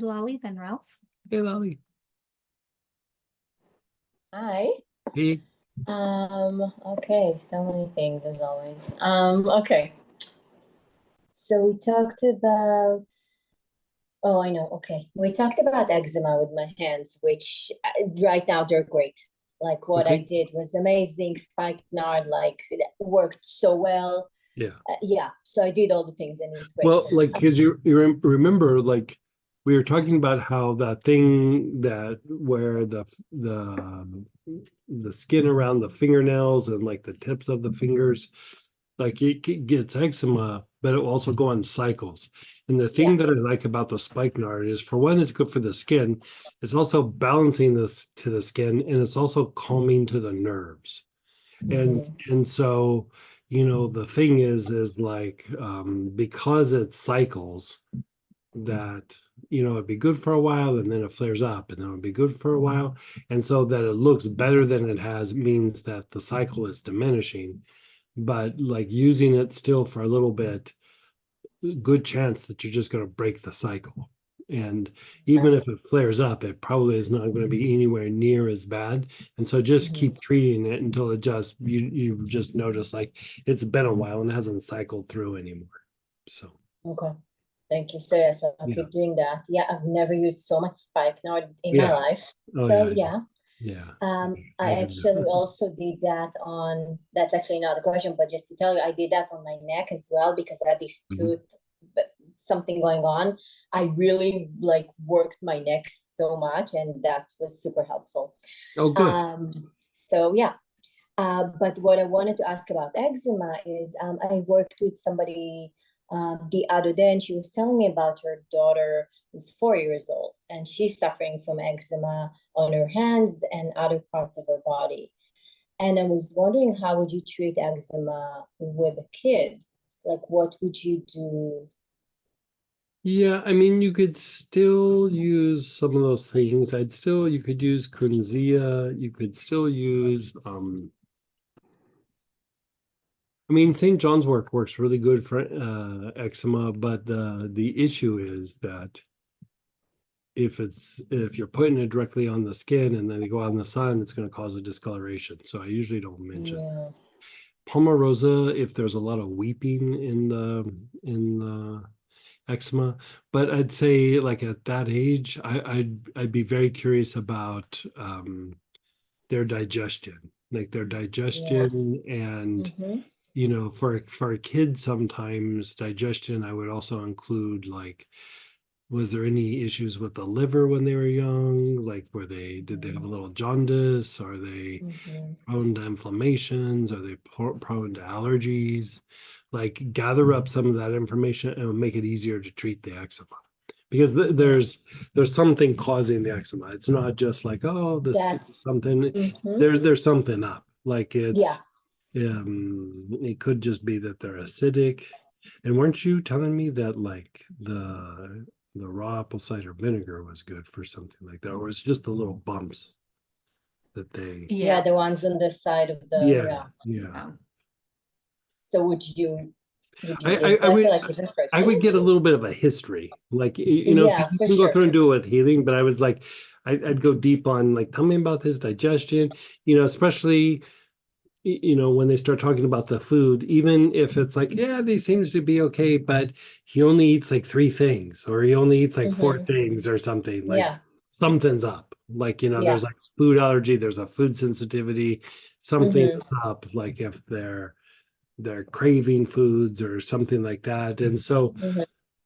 Lolly, then Ralph. Hey, Lolly. Hi. Hey. Okay, so many things as always. Okay. So we talked about, oh, I know. Okay. We talked about eczema with my hands, which right now they're great. Like what I Okay. did was amazing. Spikenard, like worked so well. Yeah. Yeah. So I did all the things and it's great. Well, like, because you remember, like, we were talking about how that thing that where the skin around the fingernails and like the tips of the fingers, like it gets eczema, but it will also go on cycles. And the thing that I like about the spikenard is, for one, it's good for the skin. It's also balancing this to the skin, and it's also calming to the nerves. And so, the thing is like, because it cycles, that it'd be good for a while, and then it flares up, and then it'd be good for a while, and so that it looks better than it has means that the cycle is diminishing. But like using it still for a little bit, good chance that you're just going to break the cycle. And even if it flares up, it probably is not going to be anywhere near as bad. And so just keep treating it until it just you just notice like it's been a while and it hasn't cycled through anymore. So Okay. Thank you. So yes, I'll Yeah. keep doing that. Yeah, I've never used so much spikenard in Yeah. my life. Oh So yeah. yeah. Yeah. I actually also did that on, that's actually not a question, but just to tell you, I did that on my neck as well because I had this tooth, something going on. I really like worked my neck so much, and that was super helpful. Oh, good. So yeah. But what I wanted to ask about eczema is, I worked with somebody the other day, and she was telling me about her daughter who's 4 years old, and she's suffering from eczema on her hands and other parts of her body. And I was wondering, how would you treat eczema with a kid? Like, what would you do? Yeah, I mean, you could still use some of those things. You could use Kunzia, you could still use I mean, St. John's wort works really good for eczema, but the issue is that if you're putting it directly on the skin and then they go out in the sun, it's going to cause a discoloration. So I usually don't mention Yeah. Palmarosa if there's a lot of weeping in the eczema. But I'd say like at that age, I'd be very curious about their digestion, like their digestion and for a kid, sometimes digestion, I would also include like, was there any issues with the liver when they were young? Like, did they have a little jaundice? Are they prone to inflammations? Are they prone to allergies? Like, gather up some of that information and it'll make it easier to treat the eczema. Because there's something causing the eczema. It's not just like, oh, this is something. There's something up. Like it could just be that they're acidic. And weren't you telling me that like the raw apple cider vinegar was good for something like that, or it's just the little bumps that they Yeah, the ones on the side of the yeah. So would you I would get a little bit of a history, like you can go through and do it with healing, but I was like, I'd go deep on like, tell me about his digestion, especially when they start talking about the food, even if it's like, yeah, they seems to be okay, but he only eats like 3 things, or he only eats like 4 things or something, like something's up. Like, there's like food allergy, there's a food sensitivity, something's up, like if they're craving foods or something like that. And so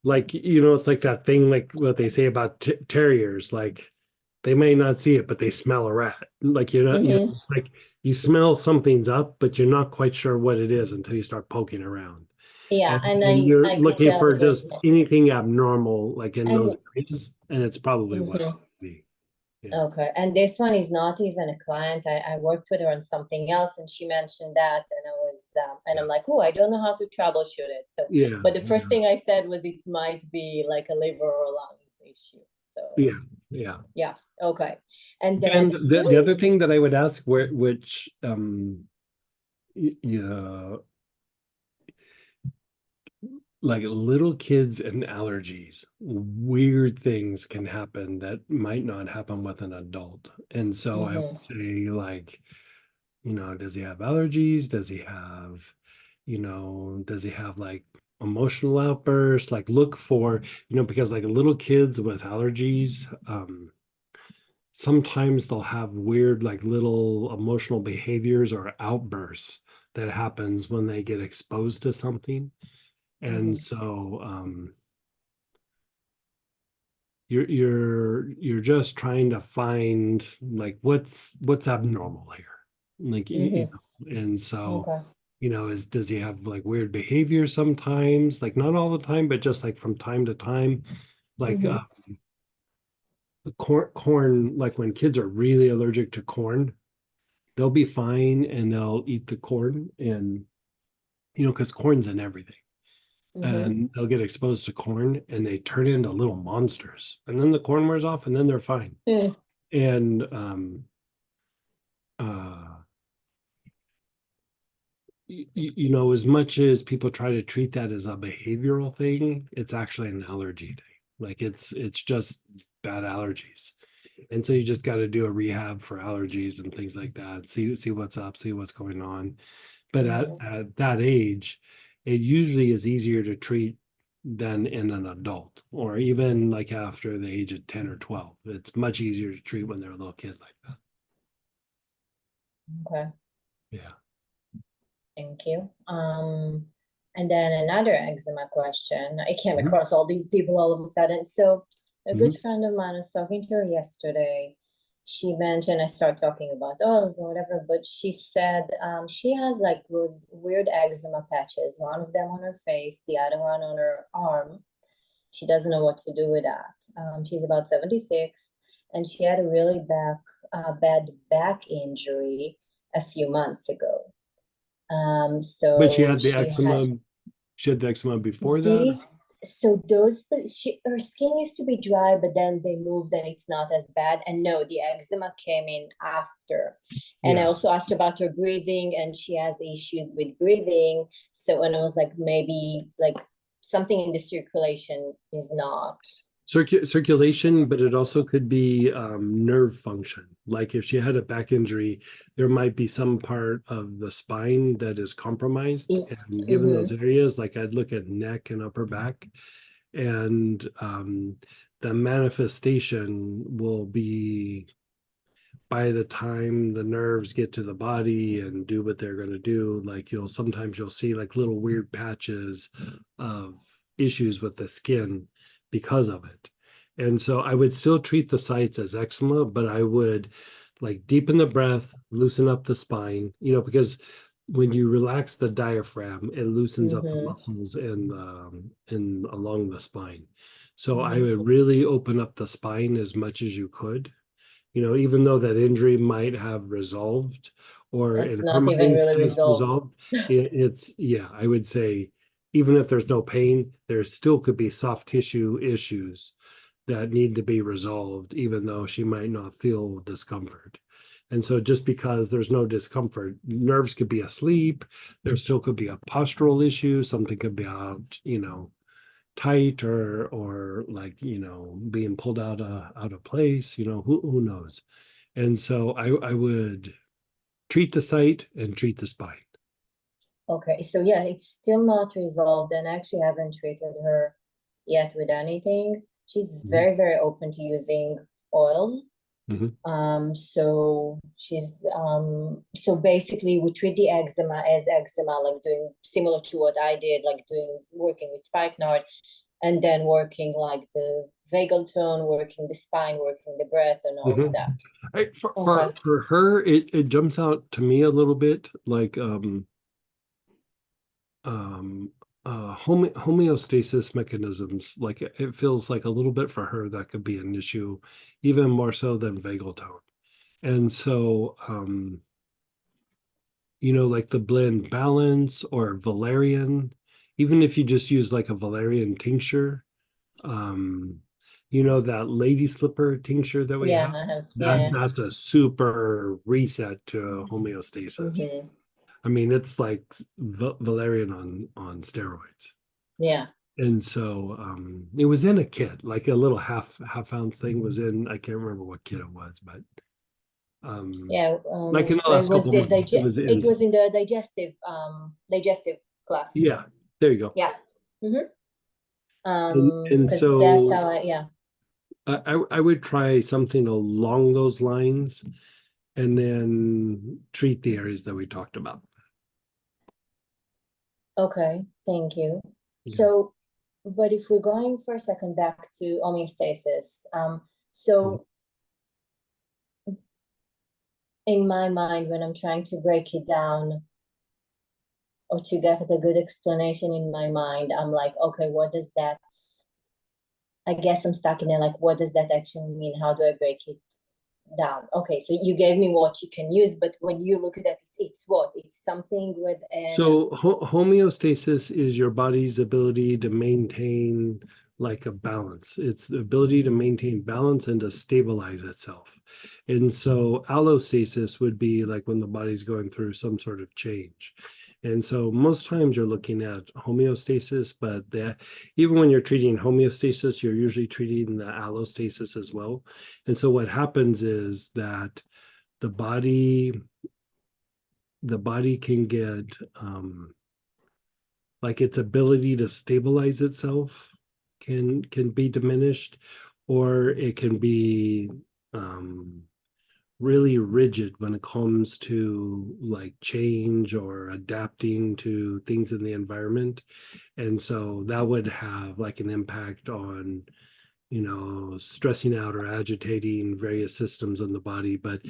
like, it's like that thing, like what they say about terriers, like they may not see it, but they smell a rat. Like, it's like you smell something's up, but you're not quite sure what it is until you start poking around. Yeah, and you're I looking for just anything abnormal, like in those areas, and it's probably what it be. Yeah. Okay, and this one is not even a client. I worked with her on something else, and she mentioned that, and I was, and I'm like, oh, I don't know how to troubleshoot it. So, but the first thing I said was it might be like a liver or lungs issue. So yeah, okay. And then the other thing that I would ask, which like little kids and allergies, weird things can happen that might not happen with an adult. And so I Mm-hmm. would say, like, does he have allergies? Does he have like emotional outbursts? Like, look for, because like little kids with allergies, sometimes they'll have weird, like little emotional behaviors or outbursts that happens when they get exposed to something. And Mm-hmm. so, you're just trying to find like what's abnormal here, like Mm-hmm. and so Okay. is does he have like weird behavior sometimes, like not all the time, but just like from time to time, like Mm-hmm. corn, like when kids are really allergic to corn, they'll be fine and they'll eat the corn, and because corn's in everything, Mm-hmm. and they'll get exposed to corn and they turn into little monsters, and then the corn wears off and then they're fine. Mm. And uh as much as people try to treat that as a behavioral thing, it's actually an allergy thing. Like it's just bad allergies. And so you just got to do a rehab for allergies and things like that. See what's up, see what's going on. But Mm-hmm. at that age, it usually is easier to treat than in an adult, or even like after the age of 10 or 12. It's much easier to treat when they're a little kid like that. Okay. Yeah. Thank you. And then another eczema question. I came Mhm. across all these people all of a sudden. So a good Mhm. friend of mine was talking to her yesterday. She mentioned I started talking about oils and whatever, but she said she has like those weird eczema patches, one of them on her face, the other one on her arm. She doesn't know what to do with that. She's about 76, and she had a really bad back injury a few months ago. But So she had the eczema before that. these, so those, her skin used to be dry, but then they moved and it's not as bad. And no, the eczema came in after. And I Yeah. also asked her about her breathing, and she has issues with breathing. So, and I was like, maybe like something in the circulation is not. Circulation, but it also could be nerve function. Like if she had a back injury, there might be some part of the spine that is compromised. And given those Mm-hmm. areas, like I'd look at neck and upper back, and the manifestation will be by the time the nerves get to the body and do what they're going to do. Like you'll see like little weird patches of issues with the skin because of it. And so I would still treat the sites as eczema, but I would like deepen the breath, loosen up the spine, because when you relax the diaphragm, it loosens up the Mm-hmm. muscles in along the spine. So I Mm-hmm. would really open up the spine as much as you could, even though that injury might have resolved, or It's in her not even mind really just resolved. resolved, it's, yeah, I would say even if there's no pain, there still could be soft tissue issues that need to be resolved, even though she might not feel discomfort. And so just because there's no discomfort, nerves could be asleep, there still could be a postural issue, something could be out, tight, or like being pulled out of place, who knows. And so I would treat the site and treat the spine. Okay, so yeah, it's still not resolved, and I actually haven't treated her yet with anything. She's Mhm. very open to using oils. Mhm. So basically we treat the eczema as eczema, like doing similar to what I did, like working with spikenard, and then working like the vagal tone, working the spine, working the breath, and all of Mhm. that. For, Okay. for her, it jumps out to me a little bit like um homeostasis mechanisms. Like it feels like a little bit for her that could be an issue, even more so than vagal tone. And so like the blend balance or valerian, even if you just use like a valerian tincture, um that lady slipper tincture that we Yeah, have, I have, that yeah. that's a super reset to homeostasis. Mm-hmm. I mean, it's like valerian on steroids. Yeah. And so it was in a kit, like a little half ounce thing was in, I can't remember what kit it was, but Yeah. like in the It last was couple the months, it was in. it was in the digestive class. Yeah, there you go. Yeah. Mm-hmm. And Because that's so how yeah. I would try something along those lines and then treat the areas that we talked about. Okay, thank you. Yeah. So, but if we're going for a second back to homeostasis, so in my mind, when I'm trying to break it down or to get a good explanation in my mind, I'm like, okay, what does that, I guess I'm stuck in there, like, what does that actually mean? How do I break it down? Okay, so you gave me what you can use, but when you look at it, it's what? It's something with an, So homeostasis is your body's ability to maintain like a balance. It's the ability to maintain balance and to stabilize itself. And so allostasis would be like when the body's going through some sort of change. And so most times you're looking at homeostasis, but even when you're treating homeostasis, you're usually treating the allostasis as well. And so what happens is that the body the body can get like its ability to stabilize itself can be diminished, or it can be um really rigid when it comes to like change or adapting to things in the environment. And so that would have like an impact on stressing out or agitating various systems in the body. But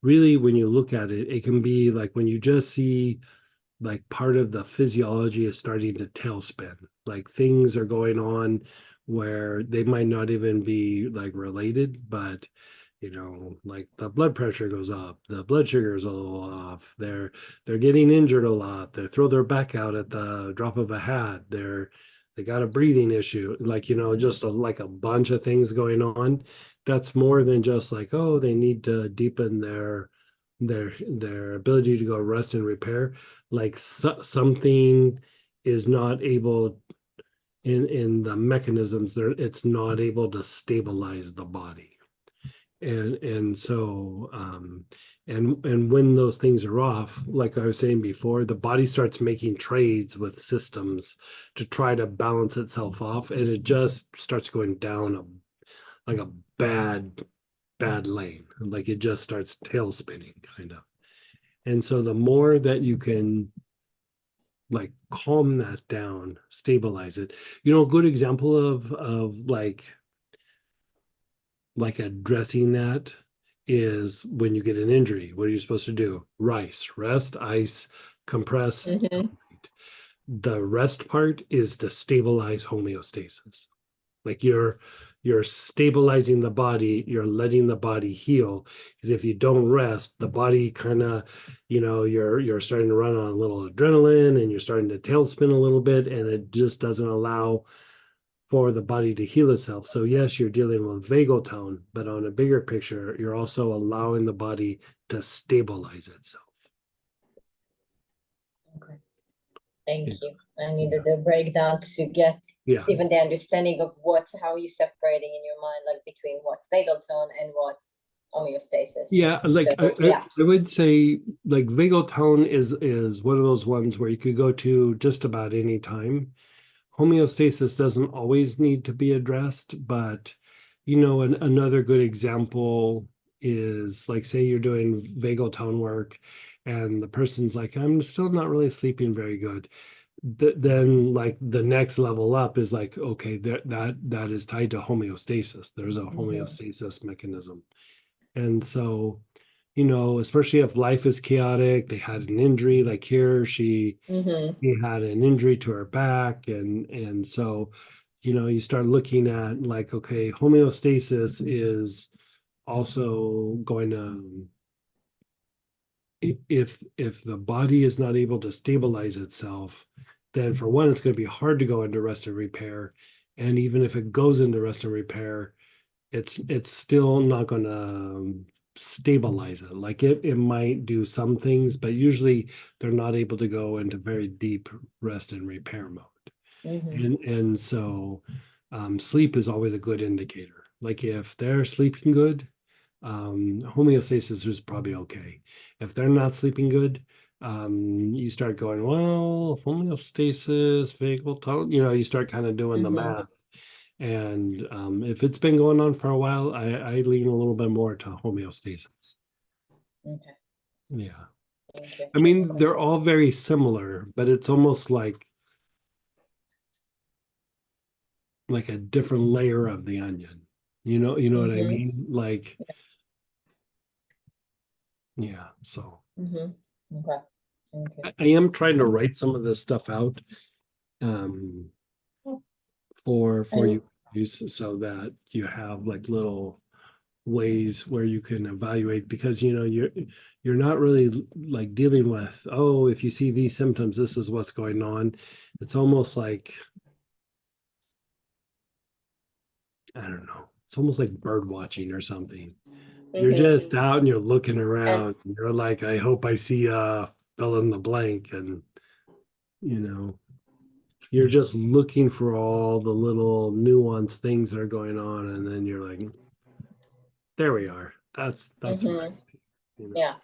really, when you look at it, it can be like when you just see like part of the physiology is starting to tailspin, like things are going on where they might not even be like related, but like the blood pressure goes up, the blood sugar is a little off, they're getting injured a lot, they throw their back out at the drop of a hat, they got a breathing issue, like just like a bunch of things going on. That's more than just like, oh, they need to deepen their ability to go rest and repair. Like something is not able in the mechanisms there, it's not able to stabilize the body. And so and when those things are off, like I was saying before, the body starts making trades with systems to try to balance itself off, and it just starts going down like a bad lane, like it just starts tail spinning kind of. And so the more that you can like calm that down, stabilize it. A good example of like addressing that is when you get an injury. What are you supposed to do? Rest, ice, compress. mm-hmm. The rest part is to stabilize homeostasis. Like you're stabilizing the body, you're letting the body heal. Because if you don't rest, the body kind of, you're starting to run on a little adrenaline and you're starting to tailspin a little bit, and it just doesn't allow for the body to heal itself. So yes, you're dealing with vagal tone, but on a bigger picture, you're also allowing the body to stabilize itself. Okay. Thank Yeah. you. I needed the breakdown to get Yeah. even the understanding of how you separating in your mind, like between what's vagal tone and what's homeostasis. Yeah, like So yeah. I would say like vagal tone is one of those ones where you could go to just about any time. Homeostasis doesn't always need to be addressed, but another good example is like say you're doing vagal tone work and the person's like, I'm still not really sleeping very good. Then like the next level up is like, okay, that is tied to homeostasis. There's a homeostasis mechanism. And so, especially if life is chaotic, they had an injury, like here, Mm-hmm. she had an injury to her back, and so, you start looking at like, okay, homeostasis is also going to, if the body is not able to stabilize itself, then for one, it's going to be hard to go into rest and repair. And even if it goes into rest and repair, it's still not going to stabilize it. Like it might do some things, but usually they're not able to go into very deep rest and repair mode. And so sleep is always a good indicator. Like if they're sleeping good, homeostasis is probably okay. If they're not sleeping good, you start going, well, homeostasis, vagal tone, you start kind of doing the math. And if it's been going on for a while, I lean a little bit more to homeostasis. Okay. Yeah. Thank you. I mean, they're all very similar, but it's almost like a different layer of the onion. You know what I mean? Like, yeah, so Okay. Okay. I am trying to write some of this stuff out um for And you use so that you have like little ways where you can evaluate because you're not really like dealing with, oh, if you see these symptoms, this is what's going on. It's almost like, I don't know, it's almost like bird watching or something. You're just out and you're looking around. You're like, I hope I see fill in the blank, and you know, you're just looking for all the little nuanced things that are going on, and then you're like, there we are. That's what I see. yeah.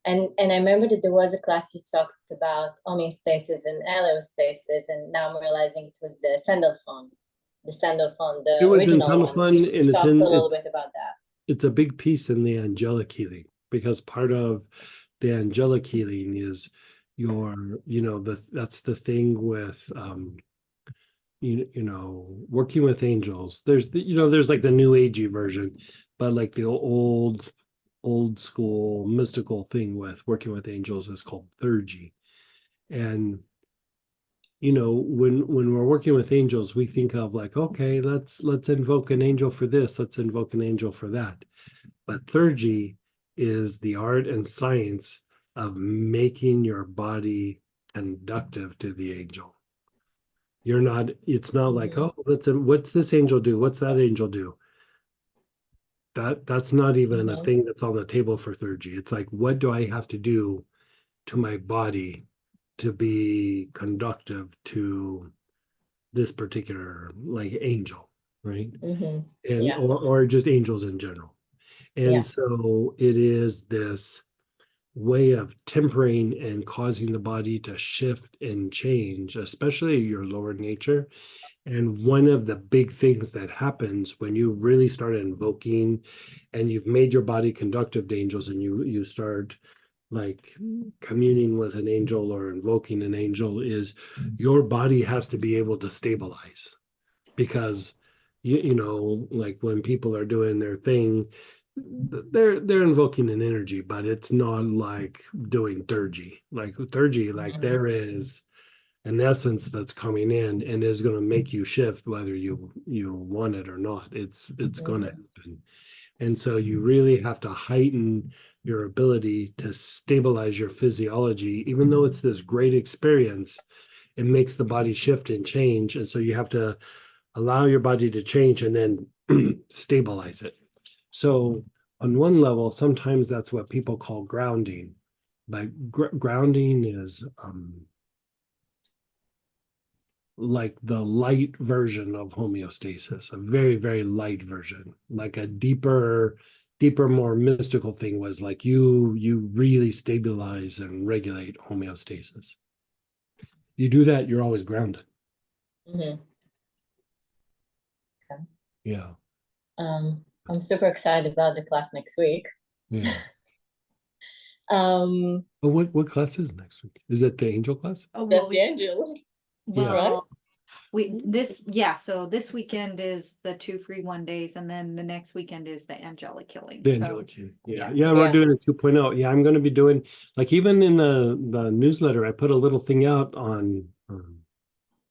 And I remember that there was a class you talked about homeostasis and allostasis, and now I'm realizing it was the Sandalphon, the It was in original one. Sandalphon, We and talked a little bit about that. it's a big piece in the angelic healing because part of the angelic healing is that's the thing with working with angels. There's like the new agey version, but like the old school mystical thing with working with angels is called theurgy. And when we're working with angels, we think of like, okay, let's invoke an angel for this, let's invoke an angel for that. But theurgy is the art and science of making your body conductive to the angel. It's not like, oh, what's this angel do? What's that angel do? That's not even a thing that's on the table for theurgy. It's like, what do I have to do to my body to be conductive to this particular like angel, right? And Yeah. or just angels in general. And so it is this way of tempering and causing the body to shift and change, especially your lower nature. And one of the big things that happens when you really start invoking and you've made your body conductive to angels and you start like communing with an angel or invoking an angel is your body has to be able to stabilize because like when people are doing their thing, they're invoking an energy, but it's not like doing theurgy. Like theurgy, like there is an essence that's coming in and is going to make you shift whether you want it or not. It's going to happen. And so you really have to heighten your ability to stabilize your physiology, even though it's this great experience. It makes the body shift and change, and so you have to allow your body to change and then stabilize it. So on one level, sometimes that's what people call grounding. But grounding is like the light version of homeostasis, a very, very light version. Like a deeper, more mystical thing was like you really stabilize and regulate homeostasis. You do that, you're always grounded. Okay. Yeah. I'm super excited about the class next week. Yeah. But what class is next week? Is it the angel class? Oh, well, the angels. Well, so this weekend is the 2 free 1 days, and then the next weekend is the angelic healing. The angelic healing. Yeah, we're doing a 2.0. Yeah, I'm going to be doing like even in the newsletter, I put a little thing out on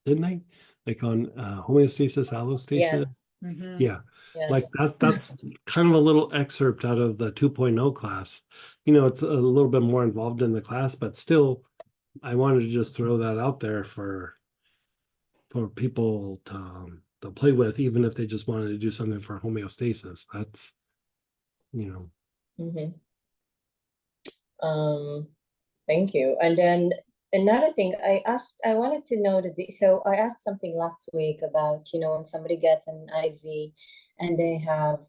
didn't I? Like on homeostasis, allostasis. Yeah. Like that's kind of a little excerpt out of the 2.0 class. It's a little bit more involved in the class, but still, I wanted to just throw that out there for people to play with, even if they just wanted to do something for homeostasis. That's, Thank you. And then another thing I wanted to know so I asked something last week about, when somebody gets an IV and they have,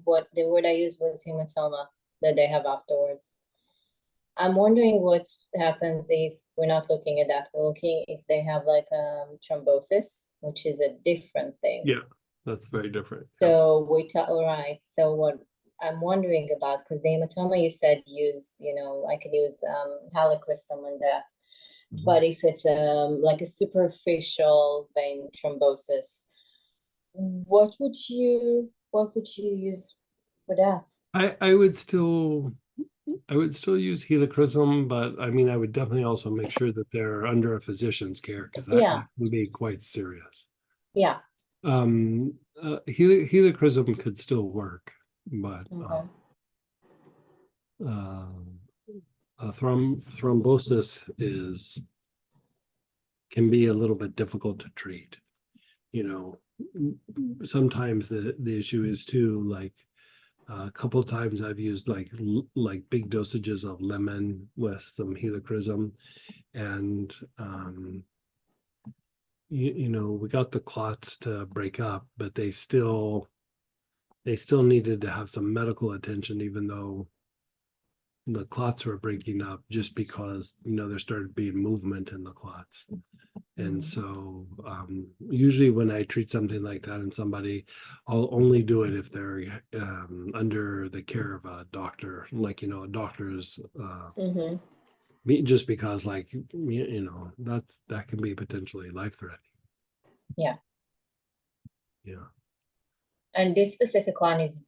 what the word I used was hematoma that they have afterwards. I'm wondering what happens if we're not looking at that. We're looking if they have like thrombosis, which is a different thing. Yeah, that's very different. Yeah. So all right. So what I'm wondering about, because the hematoma you said I could use helichrysum on that. Mhm. But if it's like a superficial vein thrombosis, what would you use for that? I would still use helichrysum, but I mean I would definitely also make sure that they're under a physician's care because that Yeah. can be quite serious. Yeah. Helichrysum could still work, but Okay. thrombosis can be a little bit difficult to treat. Sometimes the issue is too, like a couple of times I've used like big dosages of lemon with some helichrysum, and we got the clots to break up, but they still needed to have some medical attention, even though the clots were breaking up, just because there started being movement in the clots. And so usually when I treat something like that in somebody, I'll only do it if they're under the care of a doctor, like a doctor's just because like that can be potentially life-threatening. Yeah. Yeah. And this specific one is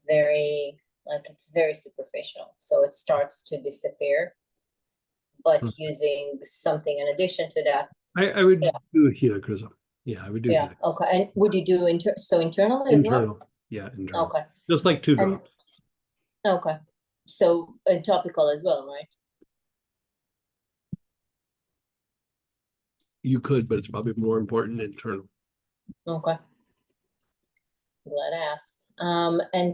it's very superficial. So it starts to disappear, but using something in addition to that. I would do helichrysum. Yeah, I would do Yeah. Okay. And would you do internally as well? internal. Yeah, internal. Okay. Just like 2 drops. Okay. So topical as well, right? You could, but it's probably more important internal. Okay. Glad I asked. And then